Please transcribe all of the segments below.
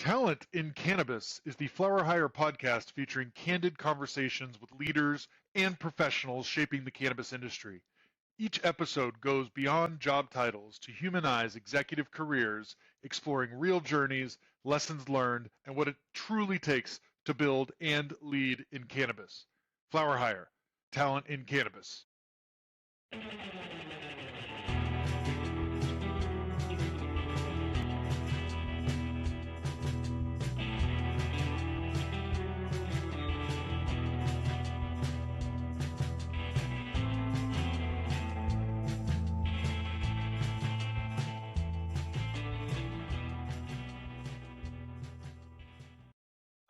Talent in Cannabis is the Flower Hire podcast featuring candid conversations with leaders and professionals shaping the cannabis industry. Each episode goes beyond job titles to humanize executive careers, exploring real journeys, lessons learned, and what it truly takes to build and lead in cannabis. Flower Hire, Talent in Cannabis.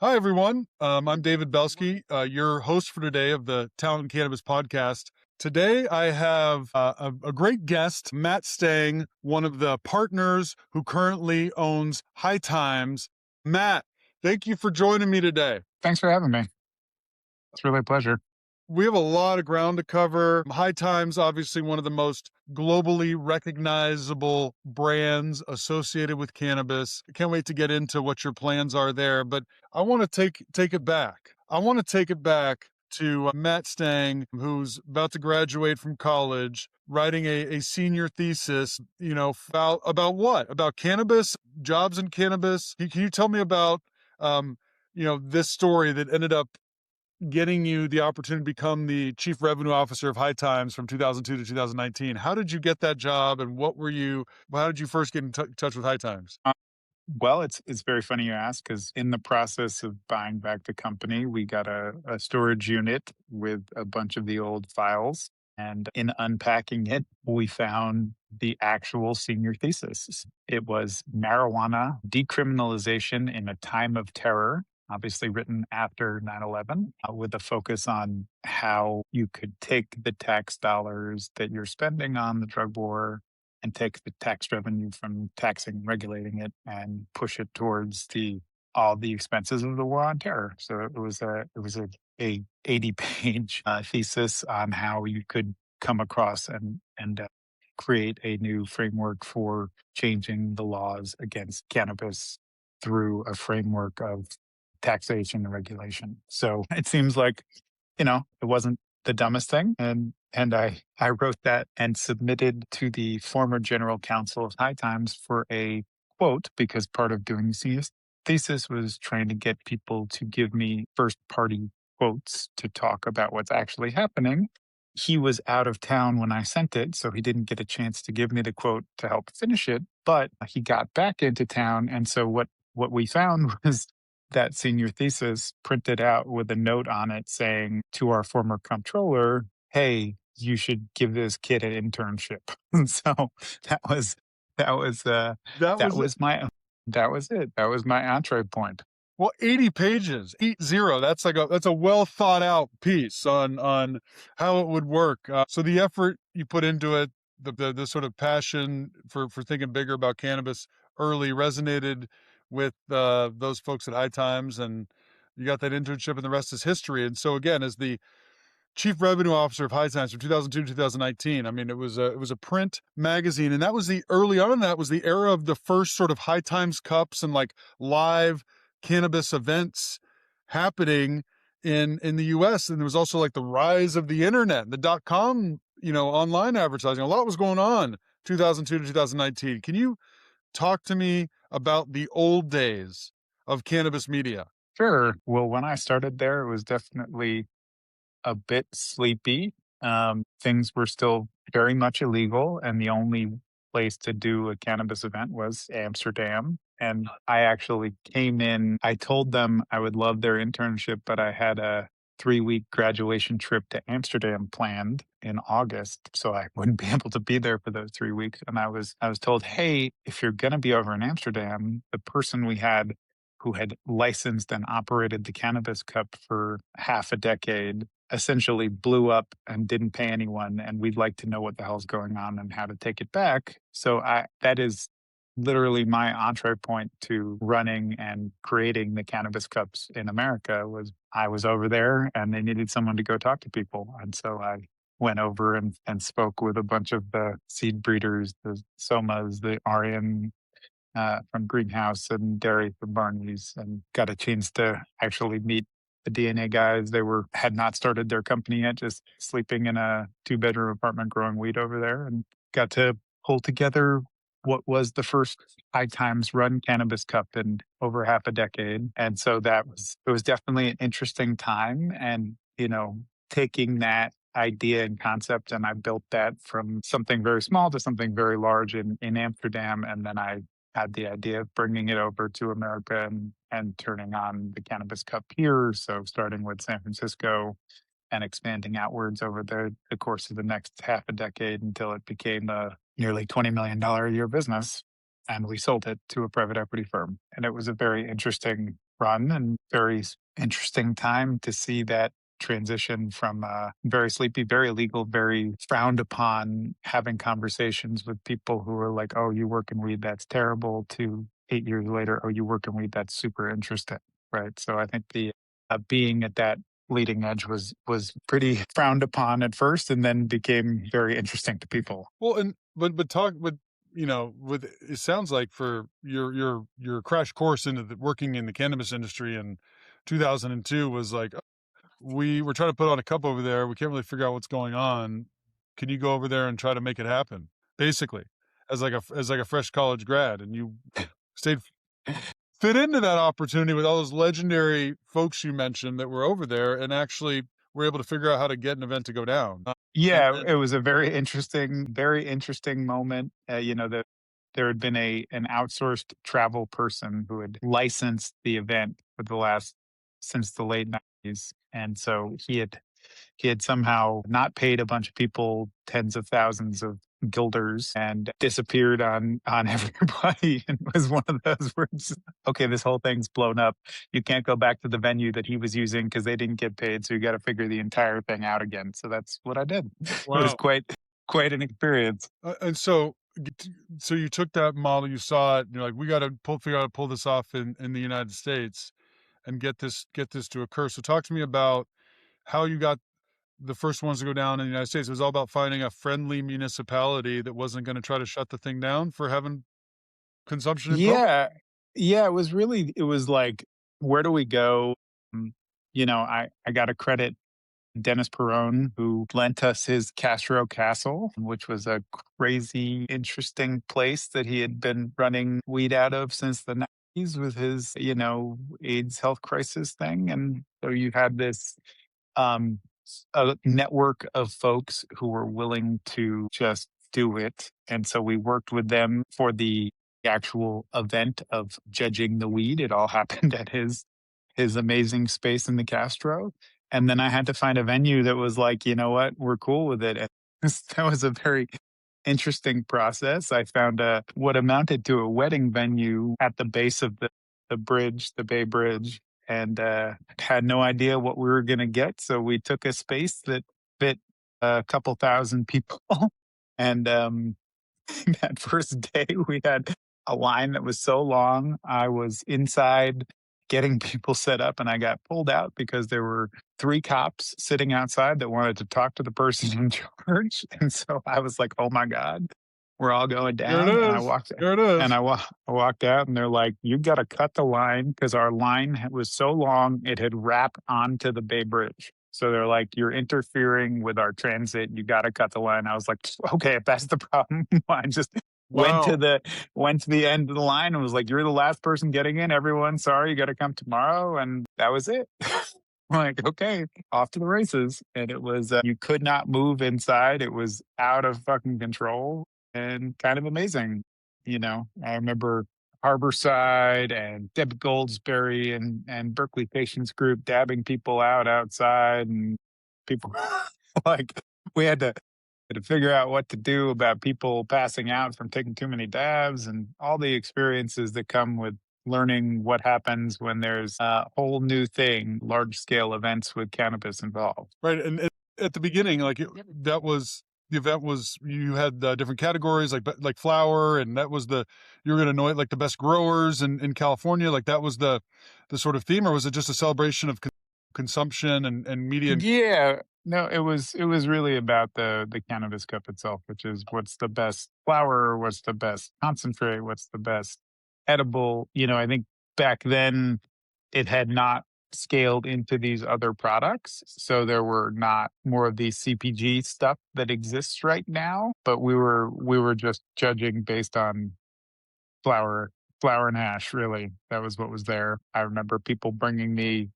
Hi, everyone. I'm David Belsky, your host for today of the Talent in Cannabis podcast. Today, I have a great guest, Matt Stang, one of the partners who currently owns High Times. Matt, thank you for joining me today. Thanks for having me. It's really a pleasure. We have a lot of ground to cover. High Times, obviously one of the most globally recognizable brands associated with cannabis. I can't wait to get into what your plans are there, but I want to take it back. I want to take it back to Matt Stang, who's about to graduate from college, writing a senior thesis, about what? About cannabis, jobs in cannabis. Can you tell me about, this story that ended up getting you the opportunity to become the chief revenue officer of High Times from 2002 to 2019. How did you get that job, and how did you first get in touch with High Times? Well, it's very funny you ask, because in the process of buying back the company, we got a storage unit with a bunch of the old files. And in unpacking it, we found the actual senior thesis. It was marijuana decriminalization in a time of terror, obviously written after 9/11, with a focus on how you could take the tax dollars that you're spending on the drug war and take the tax revenue from taxing and regulating it and push it towards all the expenses of the war on terror. So it was a 80-page thesis on how you could come across and create a new framework for changing the laws against cannabis through a framework of taxation and regulation. So it seems like, it wasn't the dumbest thing. And I wrote that and submitted to the former general counsel of High Times for a quote, because part of doing the thesis was trying to get people to give me first party quotes to talk about what's actually happening. He was out of town when I sent it, so he didn't get a chance to give me the quote to help finish it, but he got back into town. And so what we found was that senior thesis printed out with a note on it saying to our former comptroller, hey, you should give this kid an internship. And so that was it. That was my entree point. Well, 80 pages, 80. That's a well thought out piece on how it would work. So the effort you put into it, the sort of passion for thinking bigger about cannabis early resonated with those folks at High Times, and you got that internship, and the rest is history. And so again, as the chief revenue officer of High Times from 2002 to 2019. I mean, it was a print magazine, and that was the era of the first sort of High Times Cups and like live cannabis events happening in the US. And there was also like the rise of the internet, the .com, online advertising. A lot was going on 2002 to 2019. Can you talk to me about the old days of cannabis media? Sure. Well, when I started there, it was definitely a bit sleepy. Things were still very much illegal, and the only place to do a cannabis event was Amsterdam. And I actually came in, I told them I would love their internship, but I had a 3-week graduation trip to Amsterdam planned in August, so I wouldn't be able to be there for those 3 weeks. And I was told, hey, if you're going to be over in Amsterdam, the person we had who had licensed and operated the Cannabis Cup for half a decade essentially blew up and didn't pay anyone, and we'd like to know what the hell's going on and how to take it back. So that is literally my entree point to running and creating the Cannabis Cups in America. Was I was over there and they needed someone to go talk to people. And so I went over and spoke with a bunch of the seed breeders, the Somas, the Aryan from Greenhouse and Dairy from Barney's, and got a chance to actually meet the DNA guys. They had not started their company yet, just sleeping in a 2-bedroom apartment growing weed over there, and got to pull together what was the first High Times Run Cannabis Cup in over half a decade. And so it was definitely an interesting time. And, taking that idea and concept, and I built that from something very small to something very large in Amsterdam. And then I had the idea of bringing it over to America and turning on the Cannabis Cup here. So starting with San Francisco and expanding outwards over the course of the next half a decade until it became a nearly $20 million a year business. And we sold it to a private equity firm. And it was a very interesting run and very interesting time to see that transition from very sleepy, very illegal, very frowned upon, having conversations with people who were like, oh, you work in weed, that's terrible, to 8 years later, oh, you work in weed, that's super interesting. Right. So I think the being at that leading edge was pretty frowned upon at first, and then became very interesting to people. Well, and but talk but with it sounds like for your crash course into working in the cannabis industry in 2002 was like, we were trying to put on a cup over there. We can't really figure out what's going on. Can you go over there and try to make it happen? Basically, as like a fresh college grad, and you stayed fit into that opportunity with all those legendary folks you mentioned that were over there, and actually were able to figure out how to get an event to go down. Yeah, And it was a very interesting moment. That there had been an outsourced travel person who had licensed the event for the last since the late '90s, and so he had somehow not paid a bunch of people tens of thousands of guilders and disappeared on everybody, and was one of those where it's, okay, this whole thing's blown up. You can't go back to the venue that he was using because they didn't get paid, so you got to figure the entire thing out again. So that's what I did. It was wow. quite an experience. And so you took that model, you saw it, and you're like, we got to figure out how to pull this off in the United States and get this to occur. So talk to me about how you got the first ones to go down in the United States. It was all about finding a friendly municipality that wasn't going to try to shut the thing down for having consumption in public. Yeah. Yeah, it was like, where do we go? Mm, I got to credit Dennis Perone, who lent us his Castro Castle, which was a crazy, interesting place that he had been running weed out of since the '90s with his, AIDS health crisis thing. And so you had this um, a network of folks who were willing to just do it. And so we worked with them for the actual event of judging the weed. It all happened at his amazing space in the Castro. And then I had to find a venue that was like, you know what, we're cool with it. And that was a very interesting process. I found what amounted to a wedding venue at the base of the bridge, the Bay Bridge, and had no idea what we were going to get. So we took a space that fit a couple thousand people. And that first day, we had a line that was so long. I was inside getting people set up, and I got pulled out because there were 3 cops sitting outside that wanted to talk to the person in charge. And so I was like, "Oh my god, we're all going There it down." And is. There it is. I walked out, and they're like, "You got to cut the line because our line was so long it had wrapped onto the Bay Bridge." So they're like, "You're interfering with our transit. You got to cut the line." I was like, "Okay, if that's the problem, I just went to Wow. the end of the line and was like, 'You're the last person getting in. Everyone, sorry, you got to come tomorrow.'" And that was it. I'm like, okay, off to the races. And it was you could not move inside. It was out of fucking control and kind of amazing. I remember Harborside and Deb Goldsberry and Berkeley Patients Group dabbing people out outside, and people like we had to figure out what to do about people passing out from taking too many dabs, and all the experiences that come with learning what happens when there's a whole new thing, large scale events with cannabis involved. Right. And at the beginning, like that was the event was you had different categories like flower, and that was you were going to anoint like the best growers in California. Like that was the sort of theme, or was it just a celebration of consumption and media? Yeah. No, it was really about the cannabis cup itself, which is what's the best flower, what's the best concentrate, what's the best edible, I think back then it had not scaled into these other products. So there were not more of these CPG stuff that exists right now, but we were just judging based on flour flour and hash, really. That was what was there. I remember people bringing me,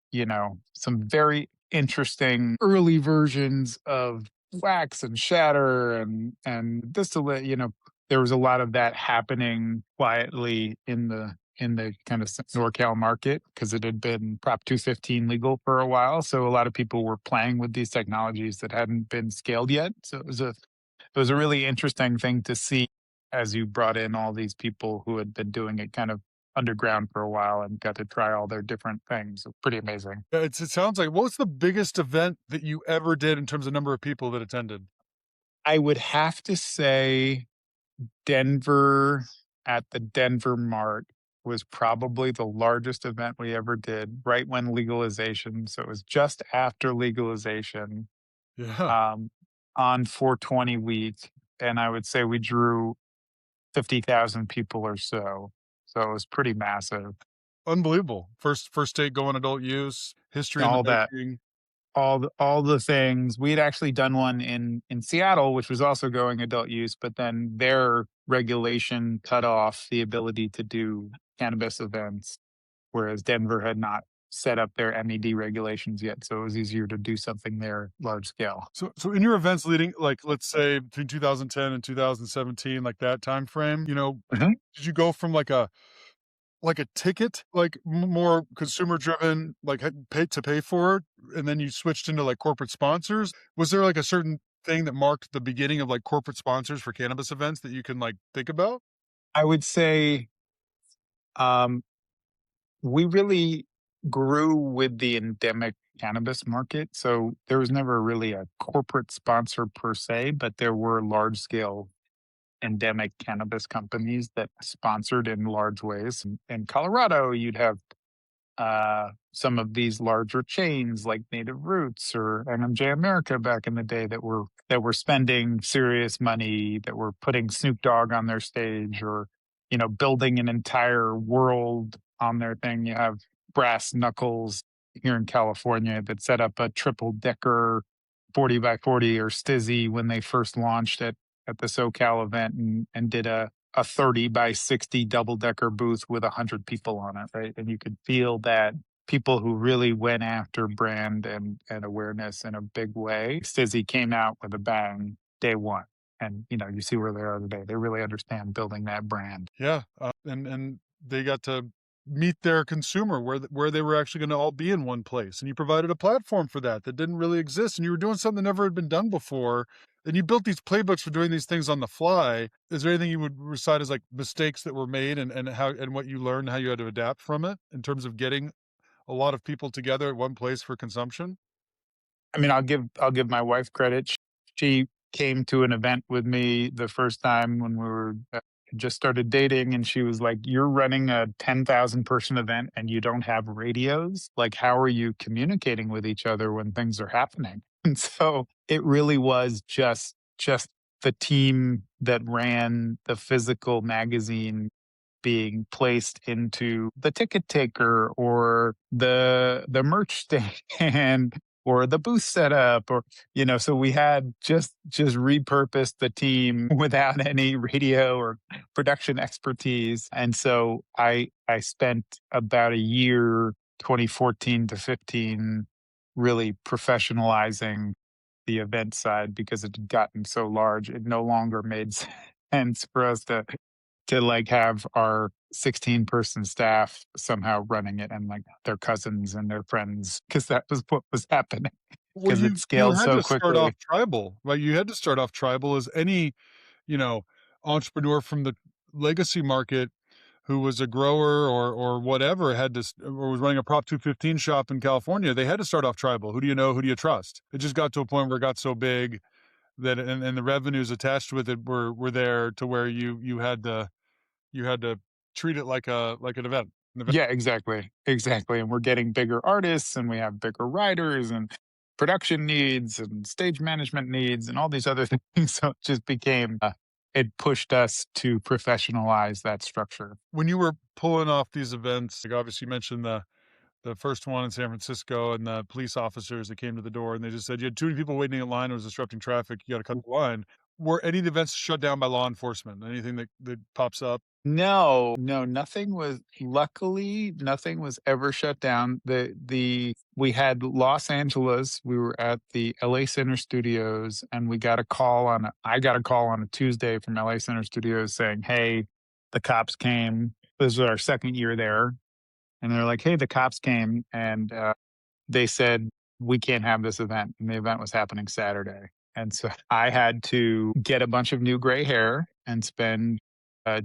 some very interesting early versions of wax and shatter and distillate. There was a lot of that happening quietly in the kind of NorCal market because it had been Prop 215 legal for a while. So a lot of people were playing with these technologies that hadn't been scaled yet. So it was a really interesting thing to see as you brought in all these people who had been doing it kind of underground for a while and got to try all their different things. Pretty amazing. Yeah, it sounds like, what was the biggest event that you ever did in terms of number of people that attended? I would have to say Denver at the Denver Mart was probably the largest event we ever did, right when legalization. So it was just after legalization, Yeah, um, on 420 week. And I would say we drew 50,000 people or so. So it was pretty massive. unbelievable. First state going adult use, history in the All that making. all the things. We had actually done one in Seattle, which was also going adult use, but then their regulation cut off the ability to do cannabis events, whereas Denver had not set up their MED regulations yet, so it was easier to do something there large scale. So in your events leading, like, let's say between 2010 and 2017, like that time frame, Mhm. did you go from like a ticket, like more consumer driven, like had pay for it, and then you switched into like corporate sponsors? Was there like a certain thing that marked the beginning of like corporate sponsors for cannabis events that you can like think about? I would say um, we really grew with the endemic cannabis market. So there was never really a corporate sponsor per se, but there were large scale endemic cannabis companies that sponsored in large ways. In Colorado, you'd have some of these larger chains like Native Roots or MMJ America back in the day that were spending serious money, that were putting Snoop Dogg on their stage, or building an entire world on their thing. You have Brass Knuckles here in California that set up a triple decker 40 by 40 or Stizzy when they first launched it at the SoCal event, and did a 30 by 60 double decker booth with 100 people on it, right? And you could feel that people who really went after brand and awareness in a big way. Stizzy came out with a bang day one. And you see where they are today. They really understand building that brand. Yeah, and they got to meet their consumer where they were actually going to all be in one place, and you provided a platform for that didn't really exist, and you were doing something that never had been done before, and you built these playbooks for doing these things on the fly. Is there anything you would recite as like mistakes that were made, and how and what you learned, how you had to adapt from it in terms of getting a lot of people together at one place for consumption? I mean, I'll give my wife credit. She came to an event with me the first time when we were just started dating, and she was like, "You're running a 10,000 person event, and you don't have radios. Like, how are you communicating with each other when things are happening?" And so it really was just the team that ran the physical magazine being placed into the ticket taker or the merch stand or the booth setup, or so we had just repurposed the team without any radio or production expertise. And so I spent about a year, 2014 to 15, really professionalizing the event side because it had gotten so large. It no longer made sense for us to like have our 16-person staff somehow running it and like their cousins and their friends, because that was what was happening Well, because it you scaled had so to start off quickly. tribal, right? You had to start off tribal as any, you know, entrepreneur from the legacy market who was a grower or whatever had to or was running a Prop 215 shop in California. They had to start off tribal. Who do you know? Who do you trust? It just got to a point where it got so big that and the revenues attached with it were there to where you had to treat it like a like an event. An event. Yeah, exactly, and we're getting bigger artists, and we have bigger writers and production needs and stage management needs and all these other things. So it just became it pushed us to professionalize that structure. When you were pulling off these events, like obviously you mentioned the first one in San Francisco and the police officers that came to the door and they just said you had too many people waiting in line, it was disrupting traffic, you got to cut the line. Were any of the events shut down by law enforcement? Anything that pops up? No, no, nothing was luckily, nothing was ever shut down. The we had Los Angeles, we were at the LA Center Studios, and I got a call on a Tuesday from LA Center Studios saying, "Hey, the cops came." This was our second year there, and they're like, "Hey, the cops came and they said we can't have this event." And the event was happening Saturday. And so I had to get a bunch of new gray hair and spend uh,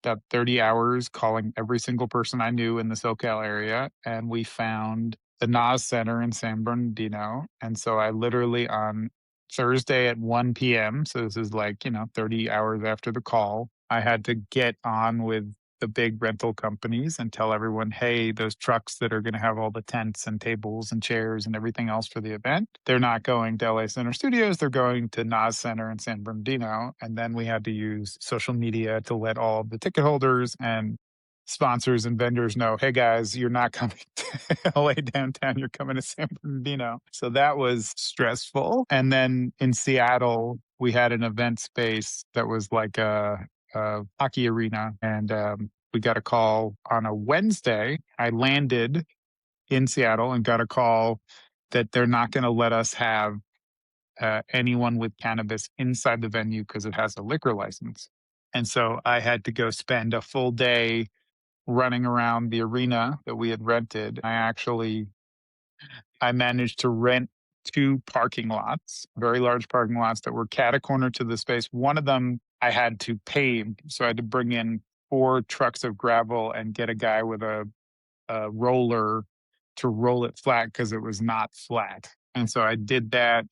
about 30 hours calling every single person I knew in the SoCal area. And we found the Nas Center in San Bernardino. And so I literally on Thursday at 1 p.m., so this is like, 30 hours after the call, I had to get on with the big rental companies and tell everyone, hey, those trucks that are going to have all the tents and tables and chairs and everything else for the event, they're not going to LA Center Studios. They're going to Nas Center in San Bernardino. And then we had to use social media to let all of the ticket holders and sponsors and vendors know, hey guys, you're not coming to LA downtown, you're coming to San Bernardino. So that was stressful. And then in Seattle, we had an event space that was like a hockey arena. And we got a call on a Wednesday. I landed in Seattle and got a call that they're not going to let us have anyone with cannabis inside the venue because it has a liquor license. And so I had to go spend a full day running around the arena that we had rented. I managed to rent two parking lots, very large parking lots that were cat-a-corner to the space. One of them I had to pave, so I had to bring in 4 trucks of gravel and get a guy with a roller to roll it flat because it was not flat. And so I did that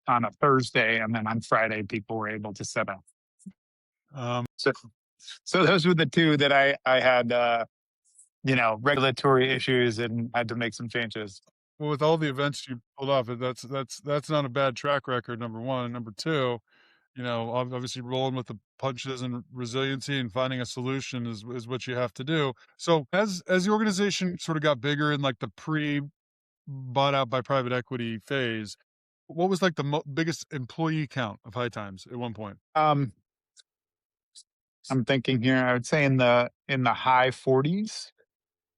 on a Thursday, and then on Friday, people were able to set up. Um, So, so those were the two that I had, regulatory issues and had to make some changes. well, with all the events you pulled off, that's not a bad track record. Number one, and number two, obviously rolling with the punches and resiliency and finding a solution is what you have to do. So as the organization sort of got bigger in like the pre bought out by private equity phase, what was like the biggest employee count of High Times at one point? Um, I'm thinking here, I would say in the high 40s.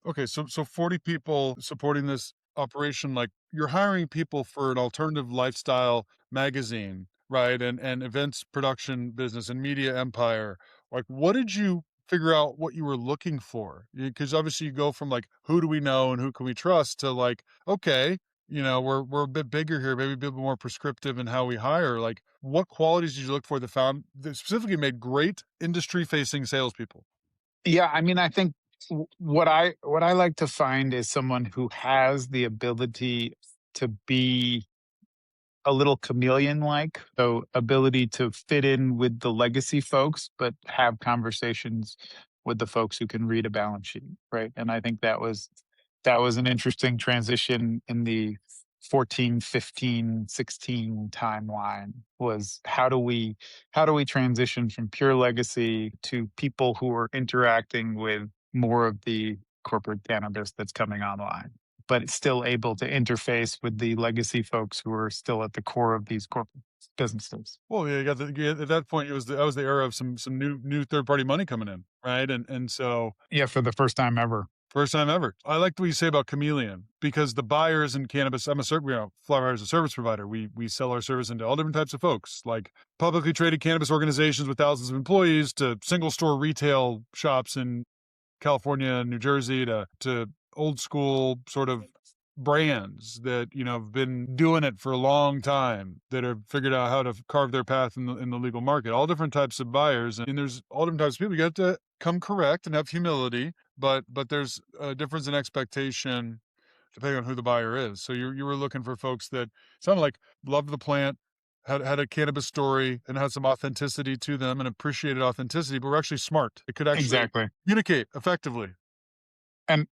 Okay, so 40 people supporting this operation, like you're hiring people for an alternative lifestyle magazine, right? And events production business and media empire. Like what did you figure out what you were looking for? Because obviously you go from like who do we know and who can we trust to like, okay, we're a bit bigger here, maybe a bit more prescriptive in how we hire. Like what qualities did you look for that specifically made great industry facing salespeople? Yeah, I mean, I think what I like to find is someone who has the ability to be a little chameleon like, so ability to fit in with the legacy folks, but have conversations with the folks who can read a balance sheet, right? And I think that was an interesting transition in the 14, 15, 16 timeline was how do we transition from pure legacy to people who are interacting with more of the corporate cannabis that's coming online, but it's still able to interface with the legacy folks who are still at the core of these corporate businesses. Well, yeah, at that point, that was the era of some new third party money coming in, right? And so Yeah, for the first time ever. first time ever. I like what you say about chameleon because the buyers in cannabis. Flower is a service provider. We sell our service into all different types of folks, like publicly traded cannabis organizations with thousands of employees to single store retail shops in California and New Jersey to old school sort of brands that have been doing it for a long time that have figured out how to carve their path in the legal market. All different types of buyers, and there's all different types of people. You have to come correct and have humility, but there's a difference in expectation depending on who the buyer is. So you were looking for folks that sounded like loved the plant, had a cannabis story, and had some authenticity to them and appreciated authenticity, but were actually smart. It could actually Exactly. communicate effectively. And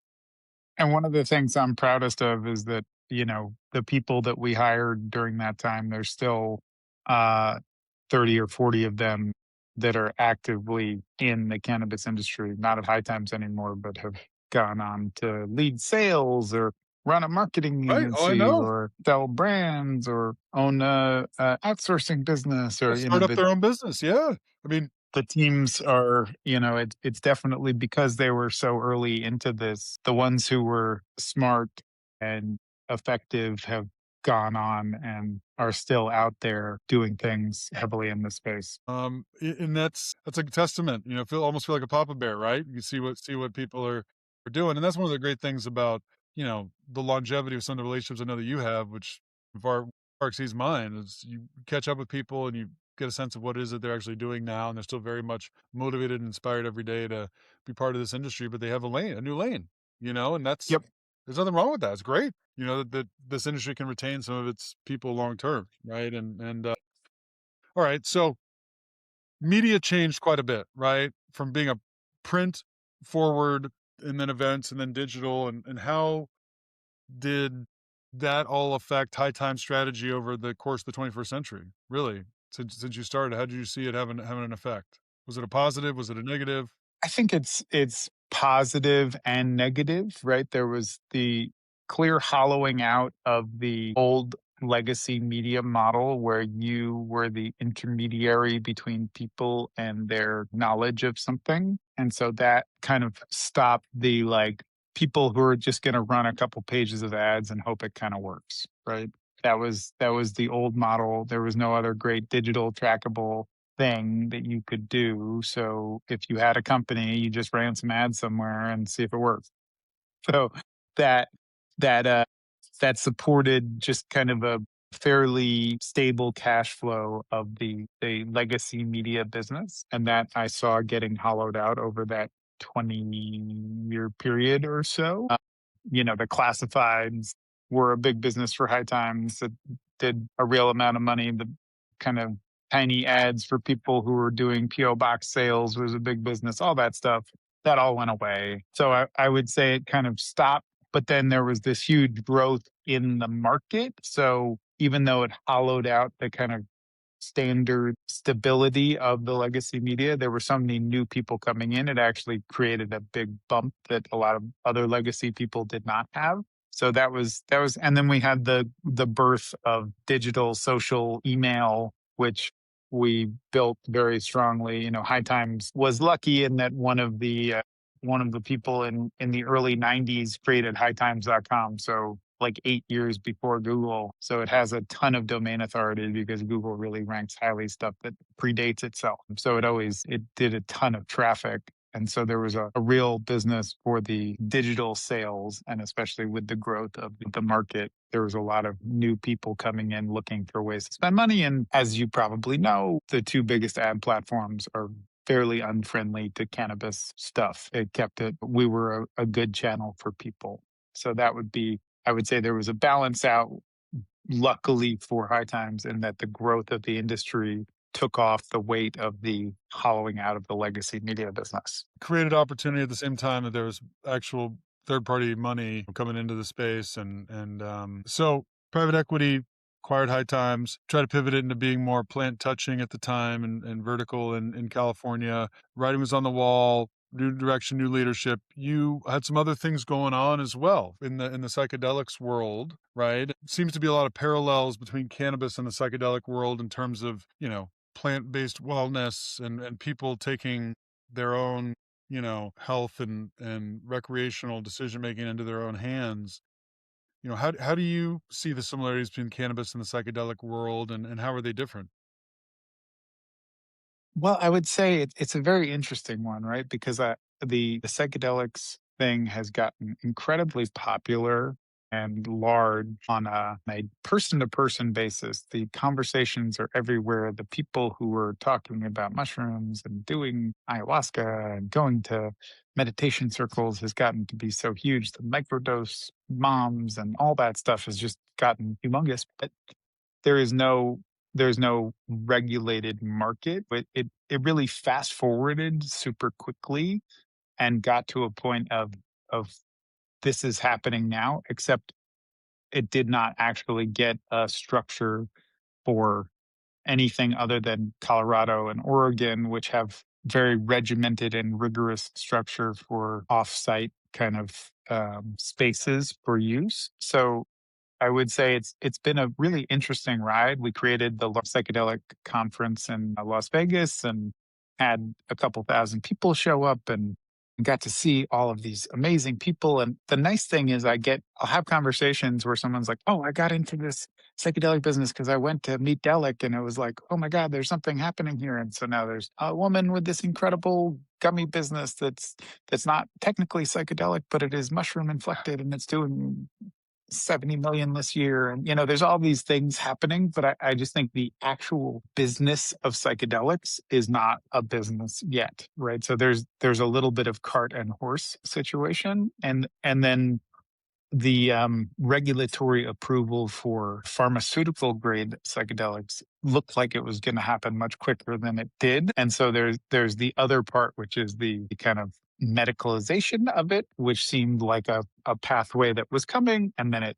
And one of the things I'm proudest of is that, the people that we hired during that time, there's still uh 30 or 40 of them that are actively in the cannabis industry, not at High Times anymore, but have gone on to lead sales or run a marketing Right. Oh, I agency know. or sell brands or own a outsourcing business Yeah, or, start up their own business. Yeah. I mean, the teams are, it's definitely because they were so early into this. The ones who were smart and effective have gone on and are still out there doing things heavily in the space. and that's a testament. Almost feel like a Papa Bear, right? You see what people are doing, and that's one of the great things about the longevity of some of the relationships I know that you have, which far exceeds mine. Is you catch up with people and you get a sense of what it is that they're actually doing now, and they're still very much motivated and inspired every day to be part of this industry, but they have a new lane, and Yep. there's nothing wrong with that. It's great, that this industry can retain some of its people long term, right? And all right, so media changed quite a bit, right? From being a print forward and then events and then digital, and how did that all affect high time strategy over the course of the 21st century? Really, since you started, how did you see it having an effect? Was it a positive? Was it a negative? I think it's positive and negative, right? There was the clear hollowing out of the old legacy media model where you were the intermediary between people and their knowledge of something. And so that kind of stopped the like people who are just going to run a couple pages of ads and hope it kind of works, right? That was the old model. There was no other great digital trackable thing that you could do. So if you had a company, you just ran some ads somewhere and see if it works. So that that uh that supported just kind of a fairly stable cash flow of the legacy media business. And that I saw getting hollowed out over that 20-year period or so. The classifieds were a big business for High Times that did a real amount of money. The kind of tiny ads for people who were doing PO box sales was a big business. All that stuff that all went away. So I would say it kind of stopped. But then there was this huge growth in the market. So even though it hollowed out the kind of standard stability of the legacy media. There were so many new people coming in. It actually created a big bump that a lot of other legacy people did not have. So that was, and then we had the birth of digital, social, email, which we built very strongly. High Times was lucky in that one of the people in the early 90s created hightimes.com. So like 8 years before Google. So it has a ton of domain authority because Google really ranks highly stuff that predates itself. So it did a ton of traffic. And so there was a real business for the digital sales. And especially with the growth of the market, there was a lot of new people coming in looking for ways to spend money. And as you probably know, the two biggest ad platforms are fairly unfriendly to cannabis stuff. We were a good channel for people. So I would say there was a balance out, luckily for High Times, in that the growth of the industry took off the weight of the hollowing out of the legacy media business. Created opportunity at the same time that there was actual third party money coming into the space, so private equity acquired High Times, tried to pivot it into being more plant touching at the time and vertical in California. Writing was on the wall, new direction, new leadership. You had some other things going on as well in the psychedelics world, right? Seems to be a lot of parallels between cannabis and the psychedelic world in terms of, plant-based wellness and people taking their own, health and recreational decision making into their own hands. How do you see the similarities between cannabis and the psychedelic world, and how are they different? Well, I would say it's a very interesting one, right? Because the psychedelics thing has gotten incredibly popular and large on a person to person basis. The conversations are everywhere. The people who are talking about mushrooms and doing ayahuasca and going to meditation circles has gotten to be so huge. The microdose moms and all that stuff has just gotten humongous. But there is no there's no regulated market. It really fast forwarded super quickly and got to a point of this is happening now, except it did not actually get a structure for anything other than Colorado and Oregon, which have very regimented and rigorous structure for offsite kind of spaces for use. So I would say it's been a really interesting ride. We created the psychedelic conference in Las Vegas and had a couple thousand people show up and got to see all of these amazing people. And the nice thing is I'll have conversations where someone's like, "Oh, I got into this psychedelic business because I went to meet Delic and it was like, oh my God, there's something happening here." And so now there's a woman with this incredible gummy business that's not technically psychedelic, but it is mushroom inflected and it's doing 70 million this year. And, there's all these things happening, but I just think the actual business of psychedelics is not a business yet. Right. So there's a little bit of cart and horse situation. And then the regulatory approval for pharmaceutical grade psychedelics looked like it was going to happen much quicker than it did. And so there's the other part, which is the kind of medicalization of it, which seemed like a pathway that was coming, and then it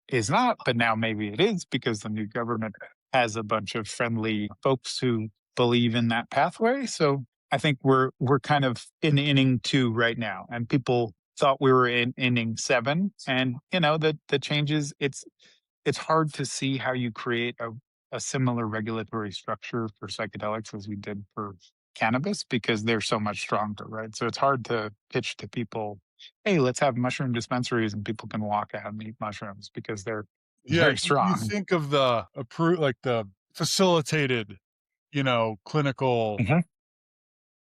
is not, but now maybe it is because the new government has a bunch of friendly folks who believe in that pathway. So I think we're kind of in inning 2 right now, and people thought we were in inning 7. And the changes. It's hard to see how you create a similar regulatory structure for psychedelics as we did for cannabis because they're so much stronger, right? So it's hard to pitch to people, hey, let's have mushroom dispensaries and people can walk out and eat mushrooms because they're Yeah, very you strong. think of the like the facilitated, clinical Mhm.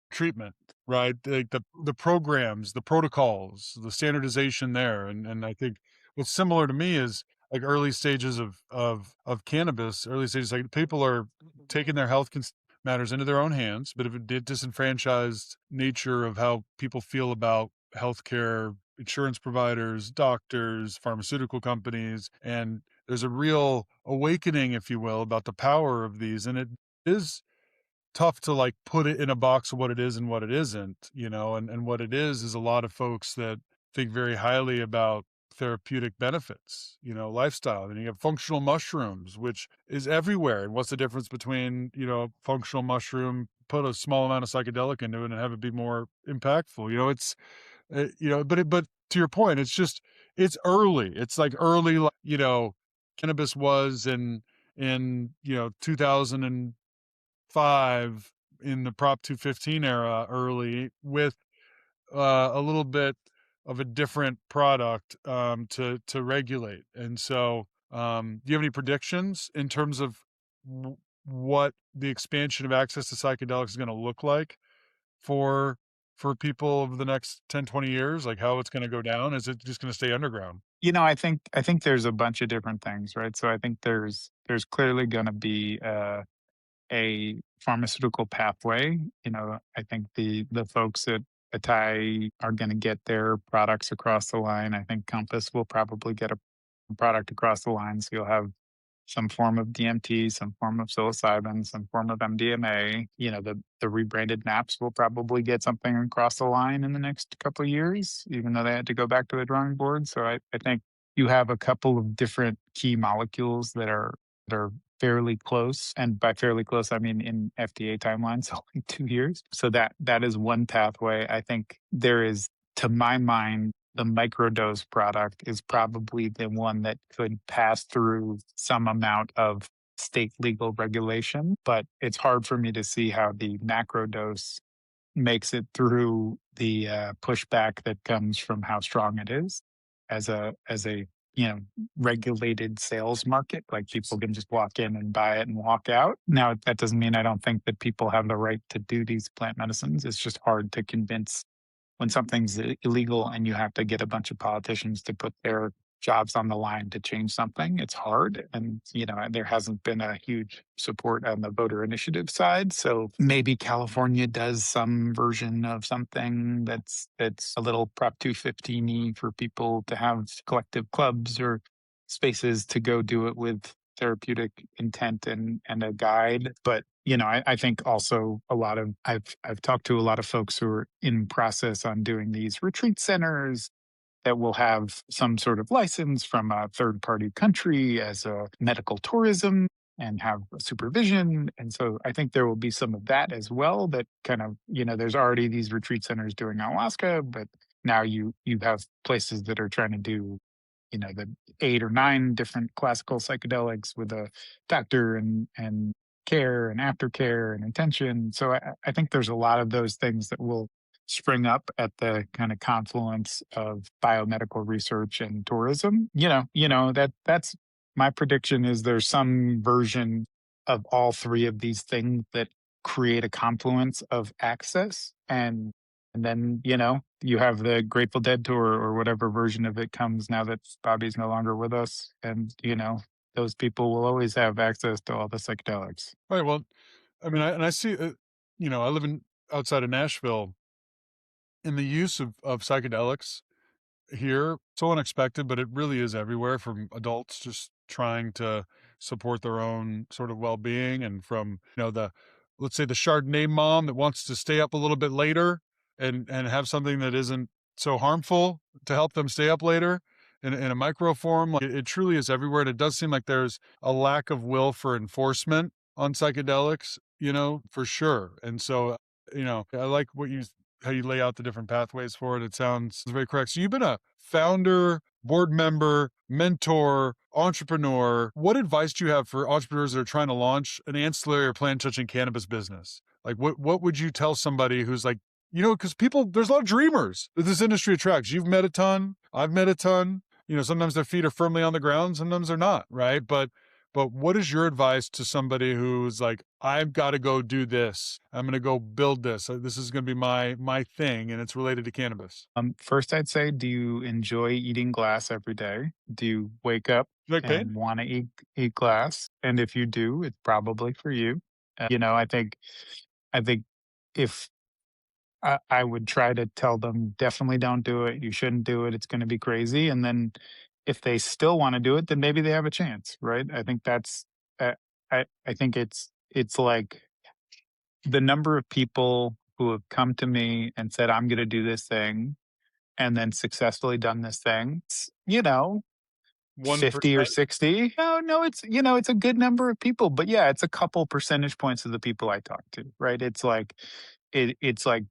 treatment, right? Like the programs, the protocols, the standardization there, and I think what's similar to me is like early stages of cannabis, early stages like people are taking their matters into their own hands, but if it did disenfranchised nature of how people feel about healthcare, insurance providers, doctors, pharmaceutical companies, and there's a real awakening, if you will, about the power of these, and it is tough to like put it in a box of what it is and what it isn't, and what it is a lot of folks that think very highly about therapeutic benefits, lifestyle. And you have functional mushrooms, which is everywhere. And what's the difference between, functional mushroom, put a small amount of psychedelic into it and have it be more impactful? It's, but to your point, it's early. It's like early, like, cannabis was in 2005 in the Prop 215 era early with a little bit of a different product to regulate. And so, do you have any predictions in terms of what the expansion of access to psychedelics is going to look like for people over the next 10, 20 years? Like how it's going to go down? Is it just going to stay underground? I think there's a bunch of different things, right? So I think there's clearly going to be a pharmaceutical pathway. I think the folks at Atai are going to get their products across the line. I think Compass will probably get a product across the line. So you'll have some form of DMT, some form of psilocybin, some form of MDMA. The rebranded naps will probably get something across the line in the next couple of years, even though they had to go back to the drawing board. So I think you have a couple of different key molecules that are fairly close. And by fairly close, I mean in FDA timelines, only 2 years. So that is one pathway. I think there is, to my mind, the microdose product is probably the one that could pass through some amount of state legal regulation, but it's hard for me to see how the macrodose makes it through the pushback that comes from how strong it is as a regulated sales market. Like people can just walk in and buy it and walk out. Now that doesn't mean I don't think that people have the right to do these plant medicines. It's just hard to convince when something's illegal and you have to get a bunch of politicians to put their jobs on the line to change something. It's hard. And, there hasn't been a huge support on the voter initiative side. So maybe California does some version of something that's a little Prop 215 for people to have collective clubs or spaces to go do it with therapeutic intent and a guide. But I think also I've talked to a lot of folks who are in process on doing these retreat centers that will have some sort of license from a third party country as a medical tourism and have supervision. And so I think there will be some of that as well, that kind of, there's already these retreat centers doing ayahuasca, but now you have places that are trying to do, the 8 or 9 different classical psychedelics with a doctor and care and aftercare and intention. So I think there's a lot of those things that will spring up at the kind of confluence of biomedical research and tourism. That's my prediction, is there's some version of all three of these things that create a confluence of access. And then, you have the Grateful Dead tour or whatever version of it comes now that Bobby's no longer with us. And, those people will always have access to all the psychedelics. Right. Well, I mean, I see, I live in outside of Nashville, and the use of psychedelics here, so unexpected, but it really is everywhere, from adults just trying to support their own sort of well-being, and from, let's say the Chardonnay mom that wants to stay up a little bit later and have something that isn't so harmful to help them stay up later in a micro form. Like, it truly is everywhere. And it does seem like there's a lack of will for enforcement on psychedelics, for sure. And so, I like how you lay out the different pathways for it. It sounds very correct. So you've been a founder, board member, mentor, entrepreneur. What advice do you have for entrepreneurs that are trying to launch an ancillary or plant touching cannabis business? Like, what would you tell somebody who's like, because there's a lot of dreamers that this industry attracts. You've met a ton. I've met a ton. Sometimes their feet are firmly on the ground. Sometimes they're not, right? But what is your advice to somebody who's like, I've got to go do this. I'm going to go build this. This is going to be my thing, and it's related to cannabis. First, I'd say, do you enjoy eating glass every day? Do you wake up You like pain? and want to eat glass? And if you do, it's probably for you. I think if I would try to tell them, definitely don't do it. You shouldn't do it. It's going to be crazy. And then if they still want to do it, then maybe they have a chance, right? I think that's, uh, I think it's like the number of people who have come to me and said, I'm going to do this thing, and then successfully done this thing. 50 or 1%. 60. No, it's a good number of people, but yeah, it's a couple percentage points of the people I talk to, right? It's like 5%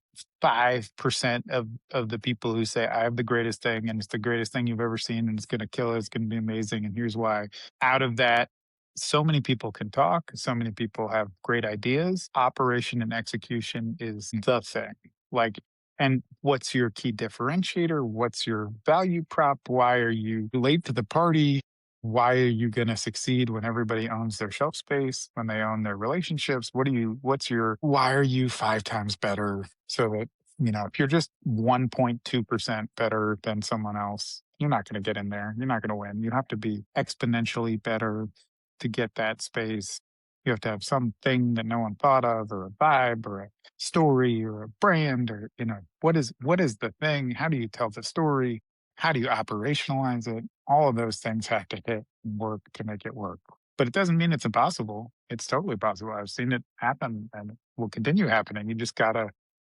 of the people who say, I have the greatest thing and it's the greatest thing you've ever seen and it's going to kill it. It's going to be amazing. And here's why. Out of that, so many people can talk. So many people have great ideas. Operation and execution is the thing. Like, and what's your key differentiator? What's your value prop? Why are you late to the party? Why are you going to succeed when everybody owns their shelf space, when they own their relationships? Why are you 5 times better? So that, if you're just 1.2% better than someone else, you're not going to get in there. You're not going to win. You have to be exponentially better to get that space. You have to have something that no one thought of, or a vibe, or a story, or a brand, or what is the thing? How do you tell the story? How do you operationalize it? All of those things have to hit and work to make it work. But it doesn't mean it's impossible. It's totally possible. I've seen it happen, and it will continue happening. You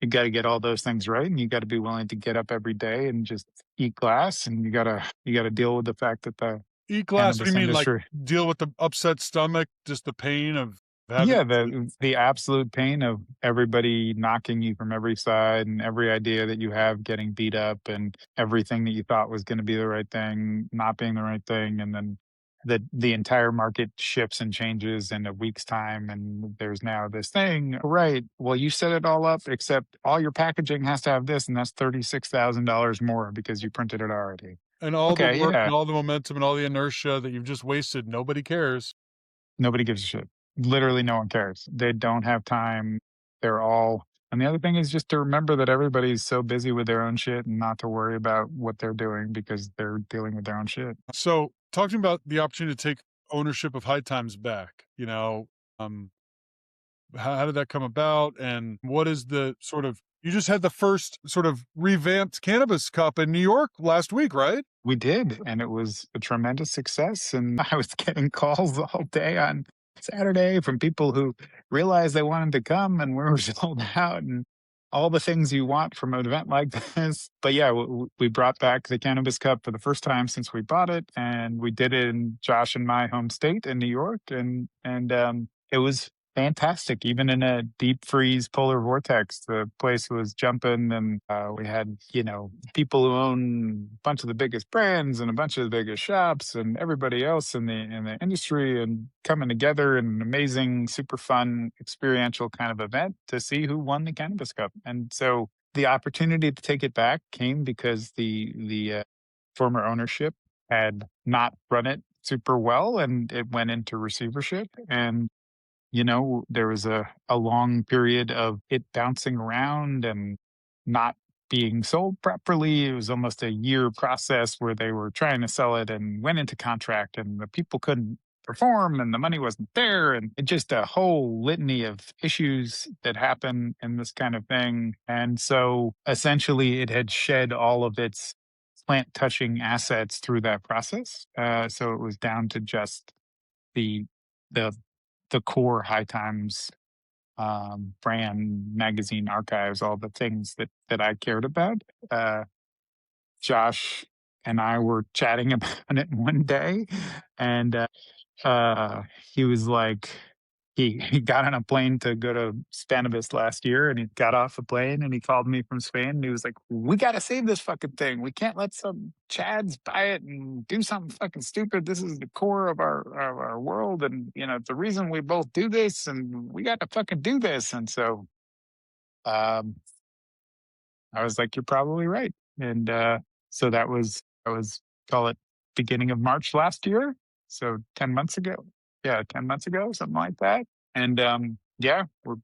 gotta get all those things right, and you gotta be willing to get up every day and just eat glass, and you gotta deal with the fact that the Eat glass. What do cannabis you mean? Like, industry. deal with the upset stomach, just the pain of having Yeah, to. the absolute pain of everybody knocking you from every side, and every idea that you have getting beat up, and everything that you thought was going to be the right thing not being the right thing, and then the entire market shifts and changes in a week's time, and there's now this thing. Right. Well, you set it all up, except all your packaging has to have this, and that's $36,000 more because you printed it already. And all the Okay, work yeah. and all the momentum and all the inertia that you've just wasted, nobody cares. Nobody gives a shit. Literally, no one cares. They don't have time. They're all. And the other thing is just to remember that everybody's so busy with their own shit, and not to worry about what they're doing because they're dealing with their own shit. So, talking about the opportunity to take ownership of High Times back, um, how did that come about? And what is the sort of, you just had the first sort of revamped Cannabis Cup in New York last week, right? We did, and it was a tremendous success. And I was getting calls all day on Saturday from people who realized they wanted to come, and we were sold out. all the things you want from an event like this. But yeah, we brought back the Cannabis Cup for the first time since we bought it, and we did it in Josh and my home state in New York, and it was fantastic. Even in a deep freeze polar vortex, the place was jumping, and we had people who own a bunch of the biggest brands and a bunch of the biggest shops, and everybody else in the industry, and coming together in an amazing, super fun, experiential kind of event to see who won the Cannabis Cup. And so the opportunity to take it back came because the former ownership had not run it super well, and it went into receivership. And there was a long period of it bouncing around and not being sold properly. It was almost a year process where they were trying to sell it and went into contract, and the people couldn't perform and the money wasn't there, and it just a whole litany of issues that happen in this kind of thing. And so essentially it had shed all of its plant touching assets through that process. So it was down to just the the the core High Times brand, magazine, archives, all the things that I cared about. Josh and I were chatting about it one day, and uh, he was like, he got on a plane to go to Cannabis last year, and he got off a plane and he called me from Spain, and he was like, "We got to save this fucking thing. We can't let some chads buy it and do something fucking stupid. This is the core of our world, and it's the reason we both do this, and we got to fucking do this." And so, um, I was like, "You're probably right." And so that was call it beginning of March last year, so 10 months ago. Yeah, 10 months ago, something like that. And yeah, we're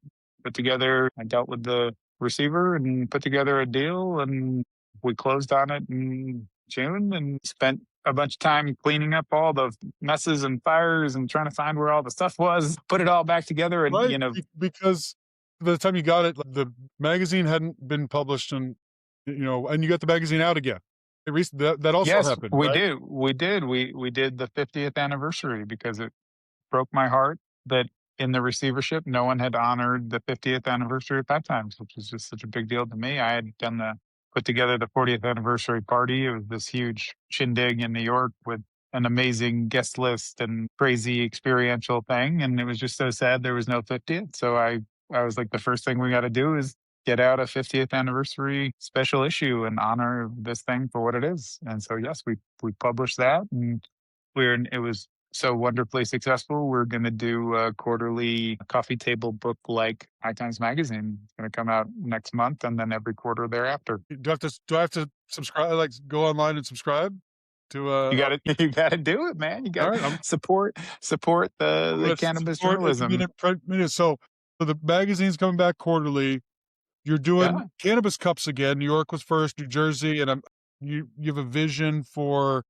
put together. I dealt with the receiver and put together a deal, and we closed on it in June, and spent a bunch of time cleaning up all the messes and fires and trying to find where all the stuff was, put it all back together, and Right, because by the time you got it, like, the magazine hadn't been published, and and you got the magazine out again. That also yes, happened, we right? do. We did. We did the 50th anniversary because it broke my heart that in the receivership, no one had honored the 50th anniversary of Five Times, which was just such a big deal to me. I had put together the 40th anniversary party. It was this huge shindig in New York with an amazing guest list and crazy experiential thing. And it was just so sad there was no 50th. So I was like, the first thing we got to do is get out a 50th anniversary special issue and honor this thing for what it is. And so, yes, we published that, and it was so wonderfully successful. We're going to do a quarterly coffee table book like High Times Magazine. It's going to come out next month, and then every quarter thereafter. Do I have to subscribe? Like, go online and subscribe to You got to you got to do it, man. You all got right, to support I'm the gonna cannabis support journalism. independent print media. So the magazine's coming back quarterly. You're doing Yeah. cannabis cups again. New York was first, New Jersey, and you have a vision for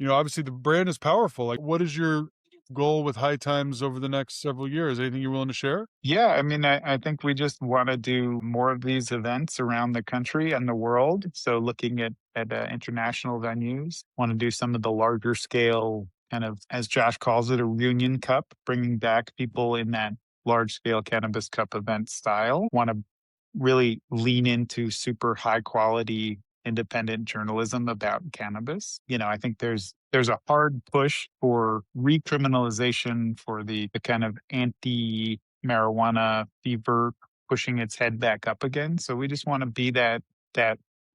obviously the brand is powerful. Like, what is your goal with High Times over the next several years? Anything you're willing to share? Yeah, I mean, I think we just want to do more of these events around the country and the world. So looking at international venues, want to do some of the larger scale kind of, as Josh calls it, a reunion cup, bringing back people in that large scale cannabis cup event style. Want to really lean into super high quality independent journalism about cannabis. I think there's a hard push for recriminalization, for the kind of anti marijuana fever pushing its head back up again. So we just want to be that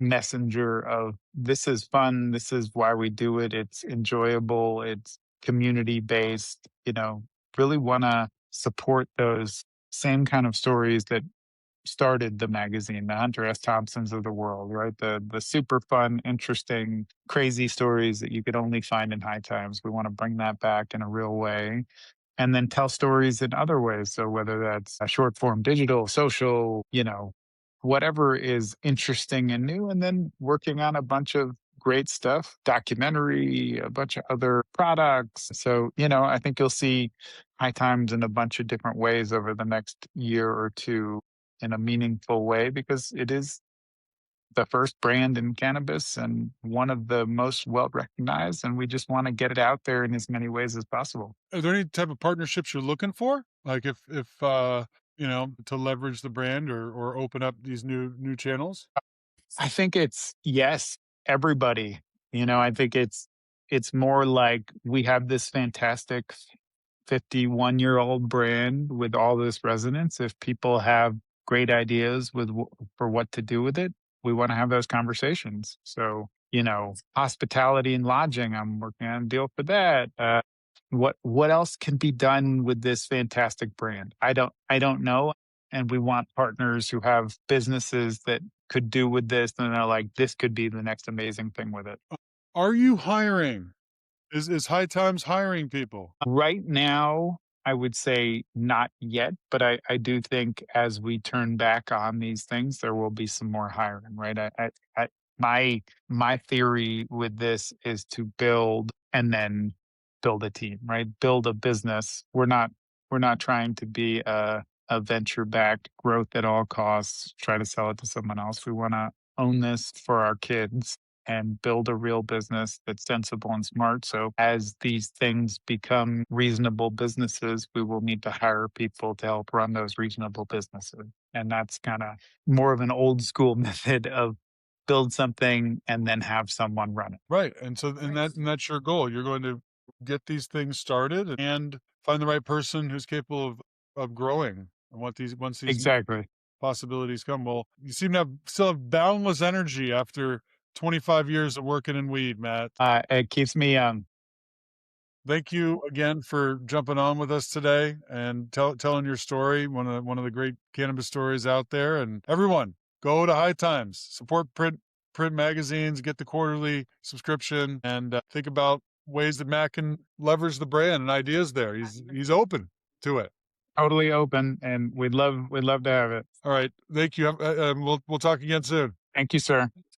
messenger of, this is fun, this is why we do it, it's enjoyable, it's community based, really want to support those same kind of stories that started the magazine, the Hunter S. Thompsons of the world, right? The super fun, interesting, crazy stories that you could only find in High Times. We want to bring that back in a real way, and then tell stories in other ways. So whether that's a short form, digital, social, whatever is interesting and new, and then working on a bunch of great stuff, documentary, a bunch of other products. So, I think you'll see High Times in a bunch of different ways over the next year or two in a meaningful way, because it is the first brand in cannabis and one of the most well recognized. And we just want to get it out there in as many ways as possible. Are there any type of partnerships you're looking for? Like, if to leverage the brand or open up these new channels? I think it's yes, everybody. I think it's more like we have this fantastic 51-year-old brand with all this resonance. If people have great ideas for what to do with it, we want to have those conversations. So, hospitality and lodging, I'm working on a deal for that. What else can be done with this fantastic brand? I don't know. And we want partners who have businesses that could do with this, and they're like, this could be the next amazing thing with it. Are you hiring? Is High Times hiring people? Right now, I would say not yet, but I do think as we turn back on these things, there will be some more hiring, right? I my theory with this is to build and then build a team, right? Build a business. We're not trying to be a venture backed growth at all costs, try to sell it to someone else. We want to own this for our kids and build a real business that's sensible and smart. So as these things become reasonable businesses, we will need to hire people to help run those reasonable businesses. And that's kind of more of an old school method of build something and then have someone run it. Right. And that's your goal. You're going to get these things started and find the right person who's capable of growing and once these Exactly. possibilities come. Well, you seem to still have boundless energy after 25 years of working in weed, Matt. It keeps me young. Thank you again for jumping on with us today and telling your story. One of the great cannabis stories out there. And everyone, go to High Times, support print magazines, get the quarterly subscription, and think about ways that Matt can leverage the brand and ideas there. He's open to it. Totally open, and we'd love to have it. All right, thank you. We'll talk again soon. Thank you, sir.